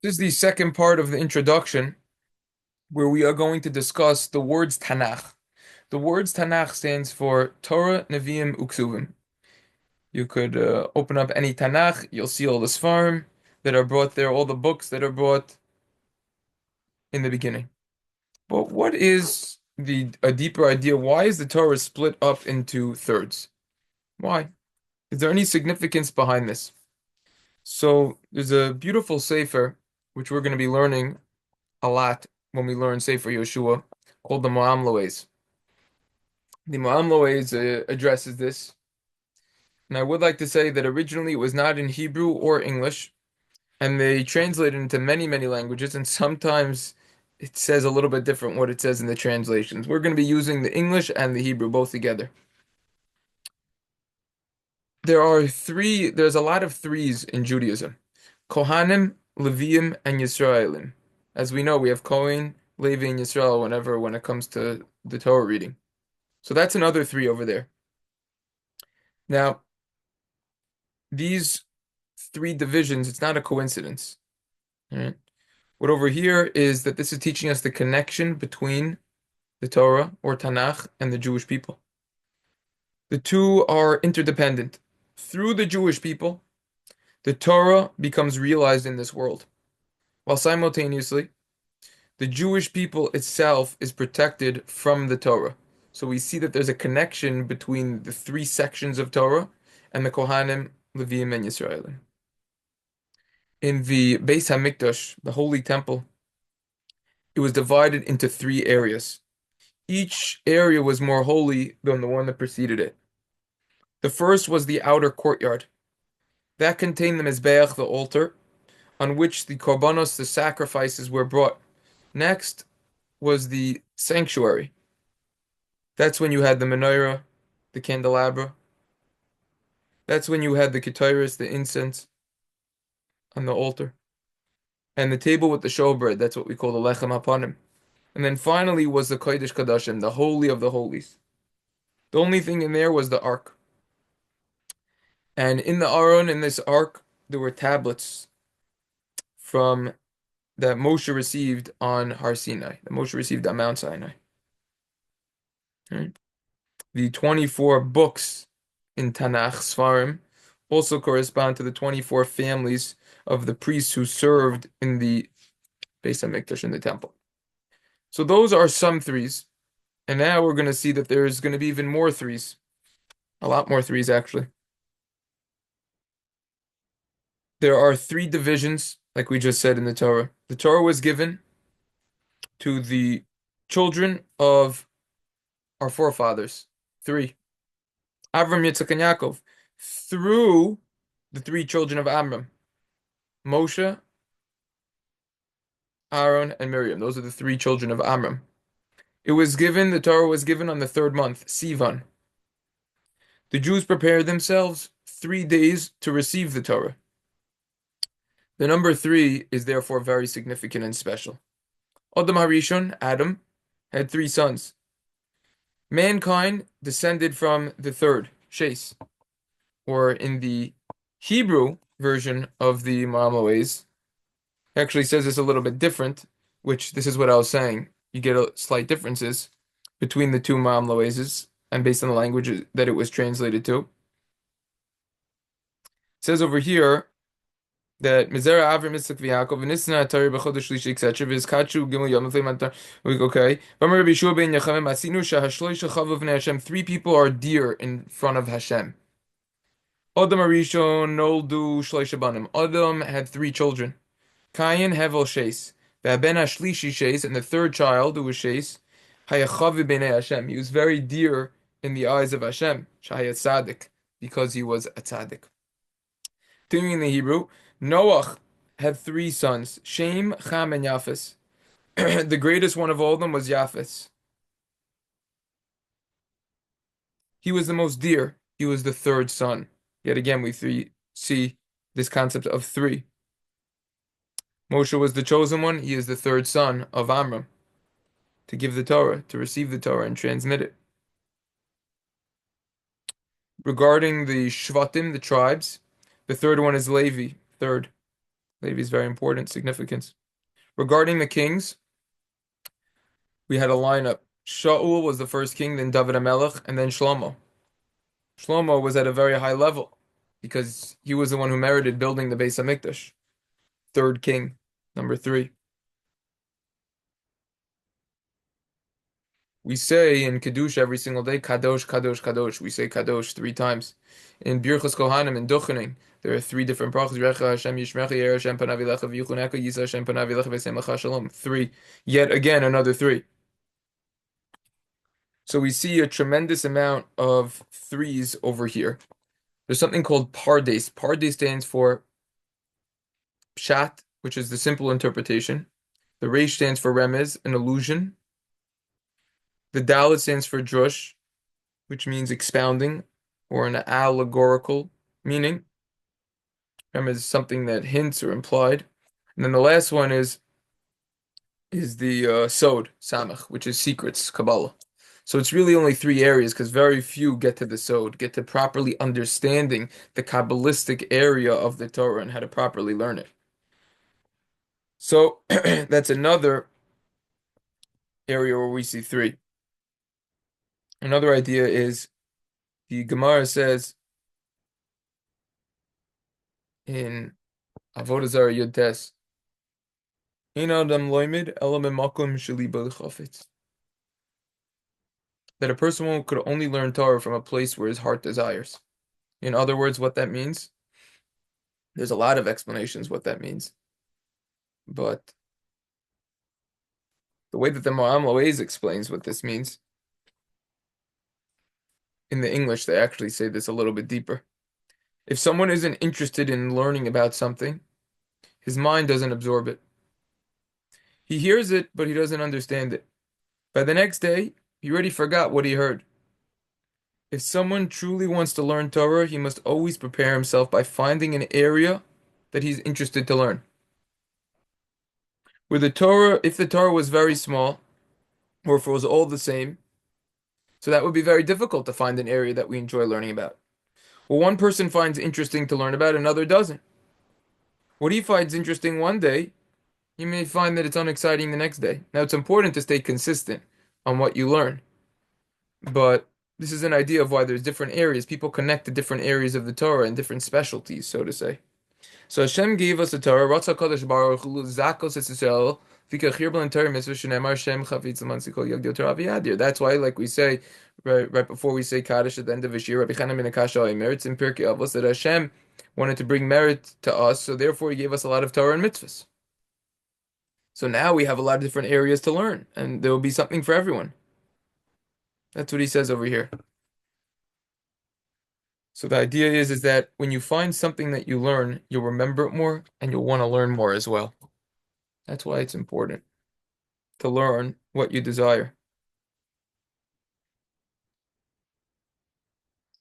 This is the second part of the introduction where we are going to discuss the words Tanach. The words Tanach stands for Torah, Neviyim and Kesuvim. You could open up any Tanach, you'll see all the Sfarim that are brought there, all the books that are brought in the beginning. But what is a deeper idea? Why is the Torah split up into thirds? Why? Is there any significance behind this? So there's a beautiful sefer which we're going to be learning a lot when we learn Sefer Yehoshua, called the Meom Loez. The Meom Loez addresses this, and I would like to say that originally it was not in Hebrew or English, and they translated into many, many languages, and sometimes it says a little bit different what it says in the translations. We're going to be using the English and the Hebrew both together. There's a lot of threes in Judaism. Kohanim, Leviim, and Yisraelim. As we know, we have Kohan, Levi and Yisrael when it comes to the Torah reading. So that's another three over there. Now, these three divisions, it's not a coincidence. All right? What over here is that this is teaching us the connection between the Torah or Tanakh and the Jewish people. The two are interdependent. Through the Jewish people, the Torah becomes realized in this world, while simultaneously, the Jewish people itself is protected from the Torah. So we see that there's a connection between the three sections of Torah and the Kohanim, Leviim, and Yisrael. In the Beis Hamikdash, the Holy Temple, it was divided into three areas. Each area was more holy than the one that preceded it. The first was the outer courtyard. That contained the Mizbeach, the altar, on which the korbanos, the sacrifices, were brought. Next was the sanctuary. That's when you had the menorah, the candelabra. That's when you had the ketores, the incense, on the altar. And the table with the showbread, that's what we call the lechem hapanim. And then finally was the kodesh kadashim, the holy of the holies. The only thing in there was the ark. And in the Aron, in this ark, there were tablets from that Moshe received on Har Sinai, that Moshe received on Mount Sinai. Right? The 24 books in Tanach, Sfarim, also correspond to the 24 families of the priests who served in the Beis Hamikdash, in the temple. So those are some threes. And now we're going to see that there's going to be even more threes. A lot more threes, actually. There are three divisions, like we just said in the Torah. The Torah was given to the children of our forefathers. Three. Avraham, Yitzchak, and Yaakov. Through the three children of Amram. Moshe, Aron, and Miriam. Those are the three children of Amram. The Torah was given on the third month, Sivan. The Jews prepared themselves 3 days to receive the Torah. The number three is therefore very significant and special. Adam Harishon, Adam, had 3 sons. Mankind descended from the third, Shes, or in the Hebrew version of the Meom Loez, actually says this a little bit different, which this is what I was saying. You get slight differences between the two Meom Loezes, and based on the language that it was translated to. It says over here that Mizera Avram Yitzchak Yaakov and Nisna Atari b'chodesh shlishi etc. V'izkachu gimel yom l'fnei mantar. Okay. V'amar Rabbi Yeshua ben Yachamim asinu shahashloish chavav v'nei Hashem. 3 people are dear in front of Hashem. Adam Arishon noldu shloisha banim. Adam had 3 children. Kayin hevel sheis. V'aben hashlishi sheis, and the third child, who was sheis, hayachavi b'nei Hashem. He was very dear in the eyes of Hashem. Shahayat tzaddik, because he was a tzaddik. Continuing in the Hebrew, Noach had 3 sons, Sham, Cham, and Yafes. The greatest one of all of them was Yafes. He was the most dear. He was the third son. Yet again, we see this concept of 3. Moshe was the chosen one. He is the third son of Amram to give the Torah, to receive the Torah and transmit it. Regarding the Shvatim, the tribes, the third one is Levi, third. Levi is very important, significance. Regarding the kings, we had a lineup. Shaul was the first king, then David HaMelech, and then Shlomo. Shlomo was at a very high level because he was the one who merited building the Beis Hamikdash. Third king, number 3. We say in Kiddush every single day, kadosh, kadosh, kadosh. We say kadosh 3 times. In berachos kohanim and duchening, there are 3 different berachos. Hashem yishmecha yer Hashem panav elecha v'yichuneka yisa Hashem panav elecha v'yasem lecha shalom. 3. Yet again, another 3. So we see a tremendous amount of 3s over here. There's something called pardes. Pardes stands for pshat, which is the simple interpretation. The resh stands for remez, an illusion. The dalet stands for derush, which means expounding, or an allegorical meaning. Remez is something that hints or implied. And then the last one is the sod, samach, which is secrets, Kabbalah. So it's really only 3 areas because very few get to the sod, get to properly understanding the Kabbalistic area of the Torah and how to properly learn it. So that's another area where we see 3. Another idea is the Gemara says in Avoda Zara Yud Tes, Ein Adam loimid ela memakom shelibo chafetz. That a person could only learn Torah from a place where his heart desires. In other words, what that means, there's a lot of explanations what that means. But the way that the Meom Loez explains what this means, in the English, they actually say this a little bit deeper. If someone isn't interested in learning about something, his mind doesn't absorb it. He hears it, but he doesn't understand it. By the next day, he already forgot what he heard. If someone truly wants to learn Torah, he must always prepare himself by finding an area that he's interested to learn. With the Torah, if the Torah was very small, or if it was all the same, so that would be very difficult to find an area that we enjoy learning about. Well, one person finds interesting to learn about, another doesn't. What he finds interesting one day, you may find that it's unexciting the next day. Now, it's important to stay consistent on what you learn. But this is an idea of why there's different areas. People connect to different areas of the Torah and different specialties, so to say. So Hashem gave us the Torah. Ratza kadosh baruch hu zakos es Yisrael v'kachir b'len Torah mitzvah shenemar Shem chavitz l'mansikol yagdil Torah v'yadir. That's why, like we say, right before we say Kaddish at the end of Shir, Rabbi Chanan ben Akasha merits in Pirkei Avos that Hashem wanted to bring merit to us, so therefore He gave us a lot of Torah and mitzvahs. So now we have a lot of different areas to learn, and there will be something for everyone. That's what he says over here. So the idea is that when you find something that you learn, you'll remember it more, and you'll want to learn more as well. That's why it's important to learn what you desire.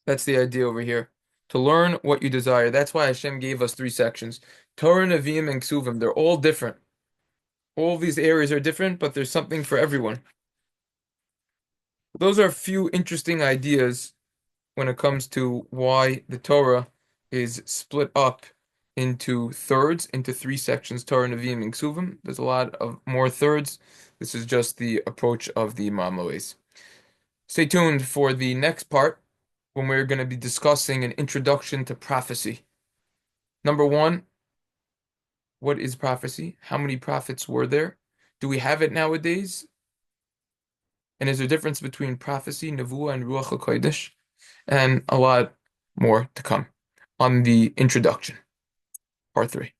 That's the idea over here. To learn what you desire. That's why Hashem gave us 3 sections. Torah, Neviyim, and Kesuvim. They're all different. All these areas are different, but there's something for everyone. Those are a few interesting ideas when it comes to why the Torah is split up into thirds, into 3 sections, Torah, Neviyim, and Kesuvim. There's a lot of more thirds. This is just the approach of the Meom Loez. Stay tuned for the next part when we're going to be discussing an introduction to prophecy. Number 1, what is prophecy? How many prophets were there? Do we have it nowadays? And is there a difference between prophecy, nevuah, and ruach hakodesh? And a lot more to come on the introduction, part 3.